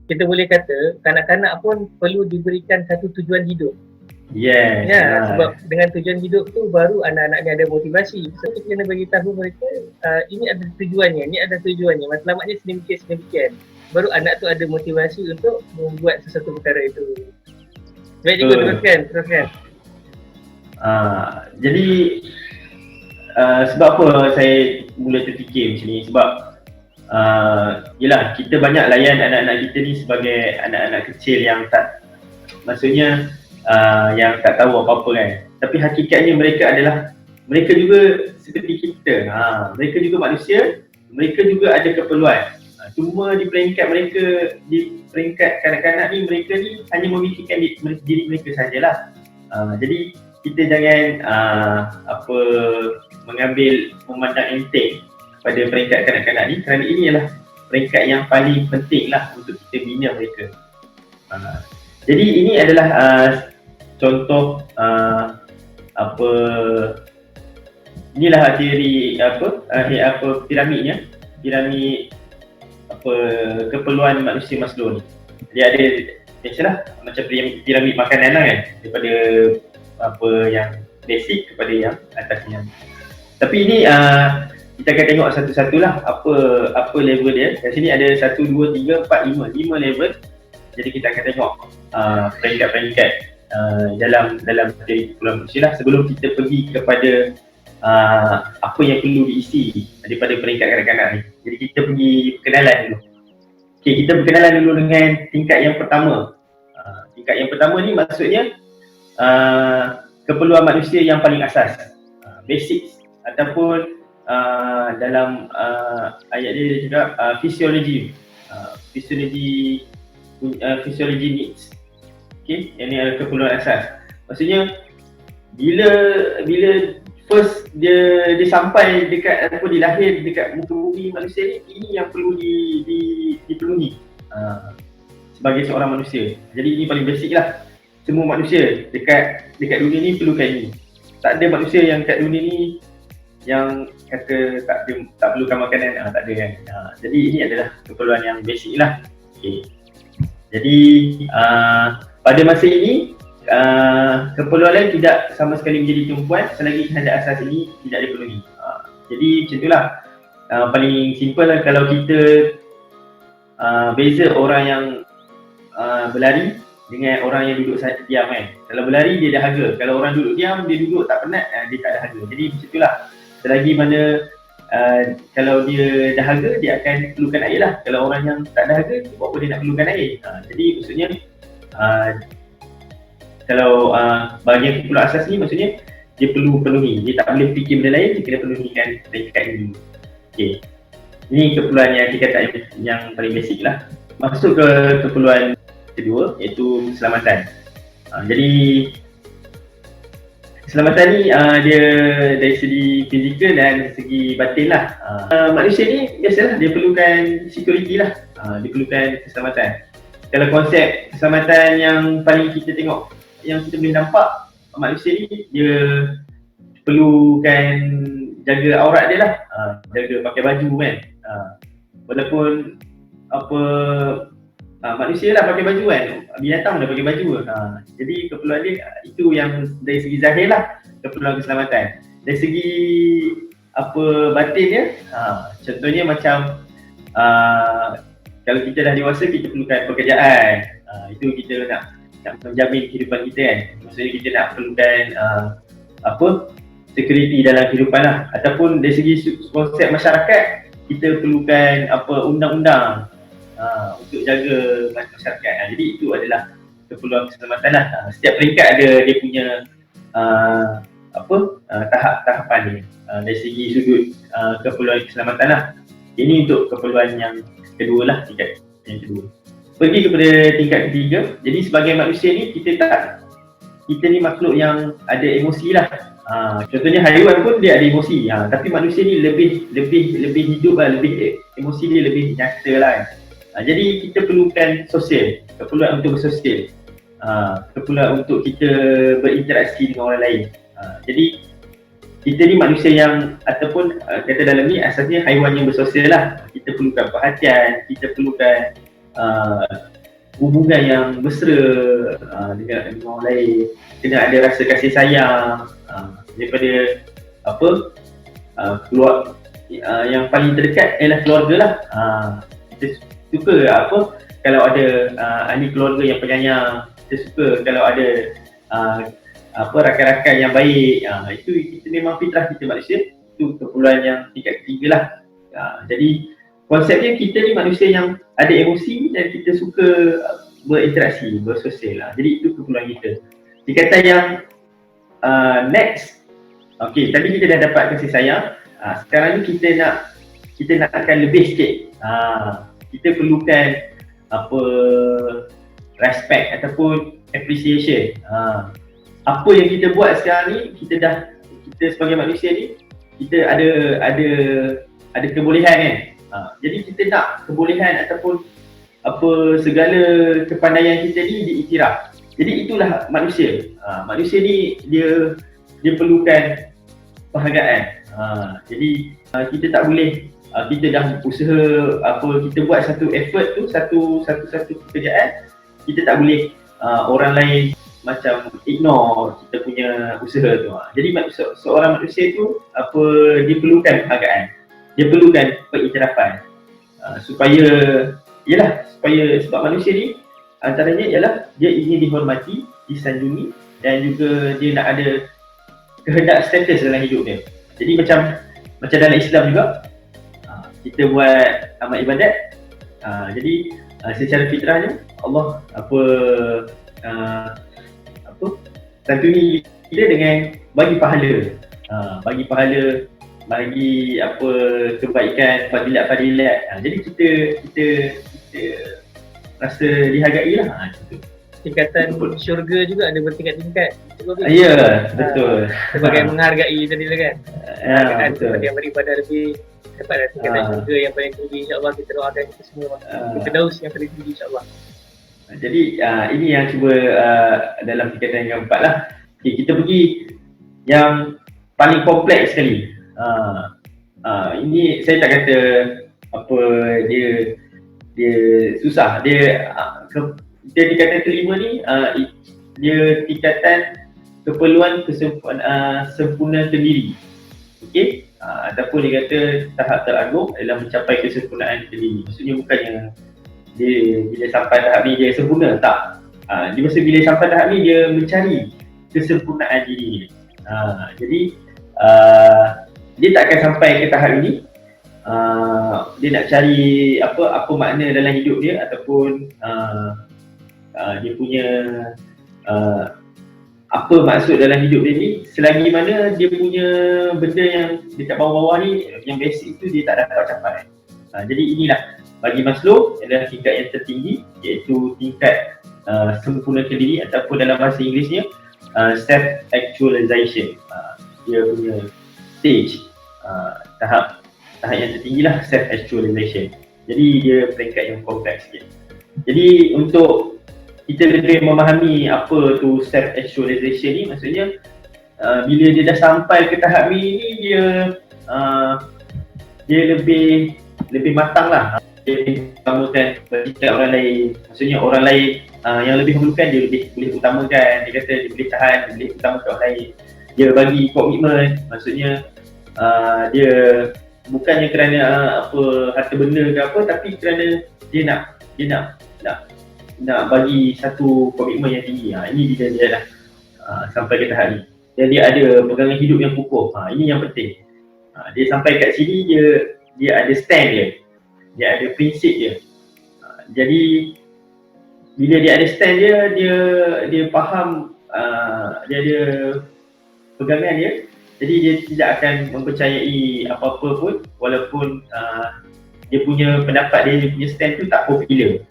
kita boleh kata kanak-kanak pun perlu diberikan satu tujuan hidup. Yes. Sebab dengan tujuan hidup tu baru anak-anak ni ada motivasi. So kita kena bagi tahu mereka ini ada tujuannya, ini ada tujuannya. Matlamatnya sedemikian. Baru anak tu ada motivasi untuk membuat sesuatu perkara itu. Baik cikgu, teruskan. Jadi sebab apa saya mula terfikir macam ni, sebab yelah, kita banyak layan anak-anak kita ni sebagai anak-anak kecil yang tak, maksudnya yang tak tahu apa-apa kan. Tapi hakikatnya mereka juga seperti kita. Mereka juga manusia, mereka juga ada keperluan. Cuma di peringkat kanak-kanak ni, mereka ni hanya memikirkan diri mereka sajalah. Jadi kita jangan mengambil memandang enteng pada peringkat kanak-kanak ni, kerana ini adalah peringkat yang paling penting lah untuk kita bina mereka. Jadi ini adalah contoh inilah teori piramid keperluan manusia Maslow ni. Dia ada biasalah macam piramid makanan lah kan, daripada apa yang basic kepada yang atasnya. Tapi ini kita akan tengok satu-satulah apa level dia. Kat sini ada 1, 2, 3, 4, 5 level. Jadi kita akan tengok peringkat-peringkat dalam teori keperluan manusia lah, sebelum kita pergi kepada apa yang perlu diisi daripada peringkat kanak-kanak ni. Jadi kita pergi perkenalan dulu. Okay, kita berkenalan dulu dengan tingkat yang pertama. Tingkat yang pertama ni maksudnya keperluan manusia yang paling asas, basics, ataupun dalam ayat dia cakap physiology needs. Okay, yang ni adalah keperluan asas. Maksudnya bila first dia sampai dekat dilahir dekat muka bumi manusia ni, ini yang perlu dipenuhi sebagai seorang manusia. Jadi ini paling basic lah. Semua manusia dekat dunia ni perlukan ini. Tak ada manusia yang kat dunia ni yang kata tak perlukan makanan, tak ada kan. Jadi ini adalah keperluan yang basic lah. Okay. Jadi pada masa ini keperluan lain tidak sama sekali menjadi tumpuan selagi kehendak asas ini tidak dipenuhi. Jadi macam itulah, paling simple lah kalau kita beza orang yang berlari dengan orang yang duduk diam kan. Kalau berlari dia dahaga, kalau orang duduk diam dia duduk tak penat, dia tak dahaga. Jadi macam itulah, selagi mana kalau dia dahaga dia akan perlukan air lah. Kalau orang yang tak dahaga, buat apa dia nak perlukan air. Jadi maksudnya kalau bahagian keperluan asas ni maksudnya dia perlu penuhi, dia tak boleh fikir benda lain, dia kena penuhikan peringkat ini. Okay. Ini keperluan yang dikatakan yang paling basic lah. Masuk ke keperluan kedua, iaitu keselamatan. Jadi keselamatan ni dia dari segi fizikal dan segi batin lah. Manusia ni biasalah dia perlukan security lah, dia perlukan keselamatan. Kalau konsep keselamatan yang paling kita tengok, yang kita boleh nampak, manusia ni dia perlukan jaga aurat dia lah, jaga pakai baju kan. Walaupun manusia lah pakai baju kan, binatang dah pakai baju. Jadi keperluan dia itu yang dari segi zahir lah, keperluan keselamatan. Dari segi batin dia, contohnya macam kalau kita dah dewasa kita perlukan pekerjaan. Itu kita nak menjamin kehidupan kita kan. Maksudnya kita nak perlukan security dalam kehidupan lah. Ataupun dari segi konsep masyarakat, kita perlukan undang-undang untuk jaga masyarakat. Jadi itu adalah keperluan keselamatan lah. Setiap peringkat ada dia punya tahap-tahapan dia dari segi sudut keperluan keselamatan lah. Ini untuk keperluan yang kedua lah, tingkat yang kedua. Pergi kepada tingkat ketiga. Jadi sebagai manusia ni kita ni makhluk yang ada emosi lah. Contohnya haiwan pun dia ada emosi. Tapi manusia ni lebih hidup lah, lebih emosi dia lebih nyata lah. Jadi kita perlukan sosial, keperluan untuk bersosial, keperluan untuk kita berinteraksi dengan orang lain. Jadi kita ni manusia yang, ataupun kata dalam ni asasnya haiwan yang bersosial lah. Kita perlukan perhatian, kita perlukan hubungan yang mesra dengan orang lain, kena ada rasa kasih sayang daripada apa keluar yang paling terdekat ialah keluarga lah. Kita suka apa kalau ada ahli keluarga yang penyayang, kita suka kalau ada apa rakan-rakan yang baik. Itu kita memang fitrah kita manusia, itu keperluan yang tingkat ketiga lah. Jadi konsepnya kita ni manusia yang ada emosi dan kita suka berinteraksi, bersosial lah. Jadi itu keperluan kita. Tingkatan yang next, okey, tadi kita dah dapat kasih sayang. Sekarang ni kita nakkan lebih sikit. Kita perlukan apa respect ataupun appreciation. Apa yang kita buat sekarang ni, kita sebagai manusia ni, kita ada kebolehan kan. Jadi kita nak kebolehan ataupun apa segala kepandaian kita ni diiktiraf. Jadi itulah manusia. Manusia ni dia perlukan penghargaan. Jadi kita tak boleh kita dah usaha apa, kita buat satu effort tu, satu pekerjaan, kita tak boleh orang lain macam ignore kita punya usaha tu. Jadi seorang manusia tu apa, dia perlukan penghargaan, dia perlukan pengiktirafan sebab manusia ni antaranya ialah dia ingin dihormati, disanjungi dan juga dia nak ada kehendak status dalam hidup dia. Jadi macam dalam Islam juga kita buat amal ibadat, jadi secara fitrahnya Allah santuni kita dengan bagi pahala, bagi apa kebaikan, fadilat. Jadi kita rasa dihargai lah. Tingkatan syurga juga ada bertingkat-tingkat. Ya, betul. Sebagai menghargai tadi lah kan. Betul. Yang beribadah lebih dapat tingkatan syurga yang paling tinggi, insya-Allah. Kita doakan kita semua Firdaus yang paling tinggi, insya-Allah. Jadi ini yang cuba dalam tingkatan yang keempat lah. Okay, kita pergi yang paling kompleks sekali. Ini saya tak kata apa dia susah. Dia tingkatan kelima ni dia tingkatan keperluan sempurna sendiri. Okey, ataupun dia kata tahap teragung adalah mencapai kesempurnaan sendiri. Maksudnya bukannya dia bila sampai tahap ni dia sempurna, tak. Dia masa bila sampai tahap ni dia mencari kesempurnaan diri. Jadi dia tak akan sampai ke tahap ini. Dia nak cari apa makna dalam hidup dia ataupun dia punya apa maksud dalam hidup dia ni, selagi mana dia punya benda yang dekat bawah-bawah ni yang basic tu dia tak dapat capai. Jadi inilah bagi Maslow adalah tingkat yang tertinggi, iaitu tingkat sempurnakan diri ataupun dalam bahasa Inggerisnya self actualization. Dia punya stage, tahap yang tertinggi lah self actualization. Jadi dia peringkat yang kompleks sikit. Jadi untuk kita lebih memahami apa tu self actualization ni, maksudnya bila dia dah sampai ke tahap ni dia lebih matang lah. Dia utamakan ketika orang lain, maksudnya orang lain yang lebih memerlukan dia lebih boleh utamakan. Dia kata dia boleh tahan, dia boleh utamakan orang lain. Dia bagi komitmen, maksudnya dia bukannya kerana apa harta benda ke apa, tapi kerana dia nak bagi satu komitmen yang tinggi. Ini dia dah sampai ke tahap ni. Dan dia ada pegangan hidup yang kukuh. Ini yang penting. Dia sampai kat sini dia ada stand dia. Dia ada prinsip dia. Jadi bila dia ada stand dia faham, dia ada pegangan dia. Jadi dia tidak akan mempercayai apa-apa pun walaupun dia punya pendapat dia punya stand tu tak popular.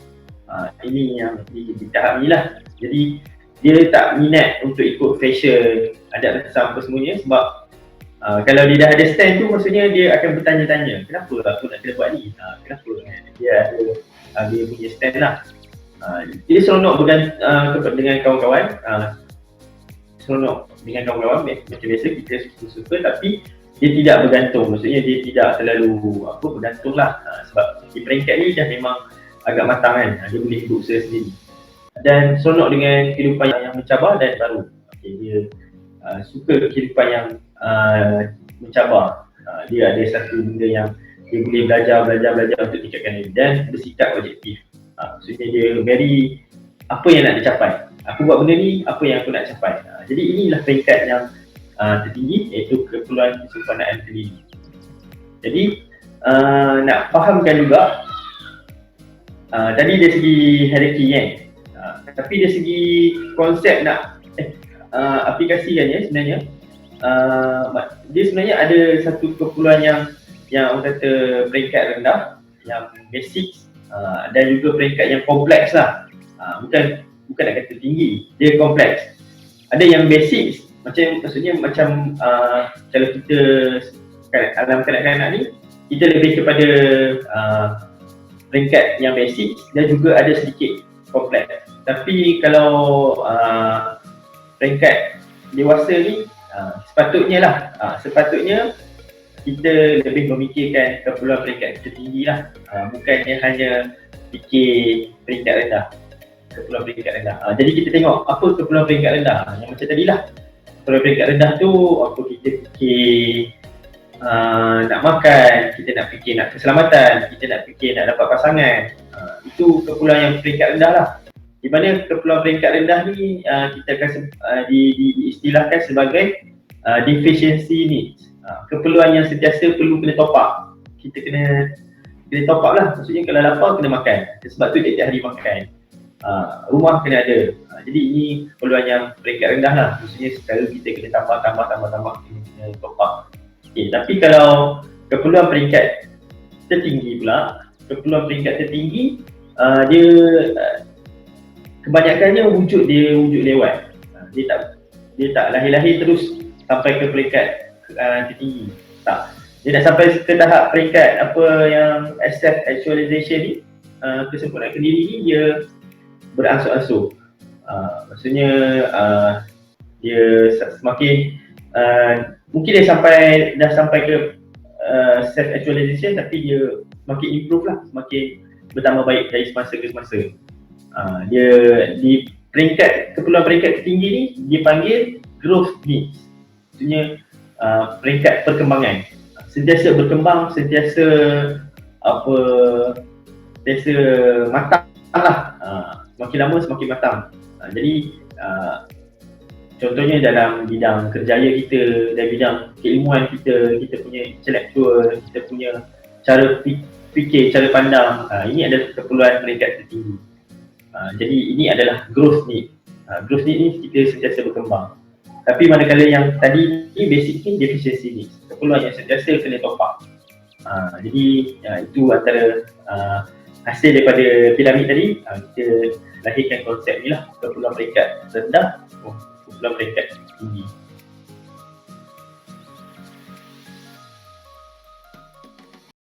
Ini yang di tahap ni lah. Jadi dia tak minat untuk ikut fashion, adat resam apa semuanya, sebab kalau dia dah ada stand tu, maksudnya dia akan bertanya-tanya, kenapa aku nak kena buat ni? Kenapa? Dia ada dia punya stand lah. Dia seronok dengan kawan-kawan, macam biasa kita suka, tapi dia tidak bergantung. Maksudnya dia tidak terlalu bergantung lah, sebab di peringkat ni dah memang agak matang kan, dia boleh hidup sendiri. dan seronok dengan kehidupan yang mencabar dan baru. Okay, dia suka kehidupan yang mencabar. Dia ada satu benda yang dia boleh belajar untuk tingkatkan diri dan bersikap objektif. Maksudnya dia very apa yang nak dicapai. Aku buat benda ni, apa yang aku nak capai. Jadi inilah peringkat yang tertinggi, iaitu keperluan kesempurnaan sendiri. Jadi nak fahamkan juga tadi dari segi hierarki kan, tapi dari segi konsep nak aplikasikannya sebenarnya dia sebenarnya ada satu keperluan yang orang kata peringkat rendah, yang basic, dan juga peringkat yang kompleks lah. Bukan nak kata tinggi, dia kompleks. Ada yang basic, maksudnya kalau kita alam kanak-kanak ni, kita lebih kepada peringkat yang basic dan juga ada sedikit kompleks. Tapi kalau peringkat dewasa ni, sepatutnya kita lebih memikirkan keperluan peringkat tertinggi lah, bukannya hanya fikir peringkat rendah, keperluan peringkat rendah. Jadi kita tengok apa keperluan peringkat rendah. Yang macam tadilah, keperluan peringkat rendah tu apa, kita fikir nak makan, kita nak fikir nak keselamatan, kita nak fikir nak dapat pasangan. Itu keperluan yang peringkat rendah lah. Di mana keperluan peringkat rendah ni kita akan diistilahkan sebagai deficiency needs. Keperluan yang sentiasa perlu kena top up. Kita kena top up lah. Maksudnya kalau lapar kena makan. Sebab tu tiap-tiap hari makan. Rumah kena ada. Jadi ini keperluan yang peringkat rendah lah. Maksudnya sekarang kita kena tambah kena top up. Okay, tapi kalau keperluan peringkat tertinggi pula, keperluan peringkat tertinggi dia kebanyakannya wujud lewat. Dia tak lahir-lahir terus sampai ke peringkat tertinggi. Tak. Dia dah sampai ke tahap peringkat apa yang self actualization ni, kesempurnaan diri ni, dia beransur-ansur. Maksudnya dia semakin mungkin dia dah sampai ke self actualization, tapi dia semakin improve lah, semakin bertambah baik dari semasa ke semasa. Dia di keperluan peringkat tertinggi ni dia panggil growth needs. Maksudnya peringkat perkembangan, sentiasa berkembang, sentiasa matang lah, semakin lama semakin matang. Jadi contohnya dalam bidang kerjaya kita, dalam bidang keilmuan kita punya intellectual, kita punya cara fikir, cara pandang, ini adalah keperluan peringkat tertinggi. Jadi ini adalah growth need. Growth need ni kita sentiasa berkembang. Tapi manakala yang tadi ni basic ni deficiency ni, keperluan yang sentiasa kena top up. Jadi itu antara hasil daripada piramid tadi. Kita lahirkan konsep ni lah, keperluan peringkat rendah, keperluan peringkat tinggi.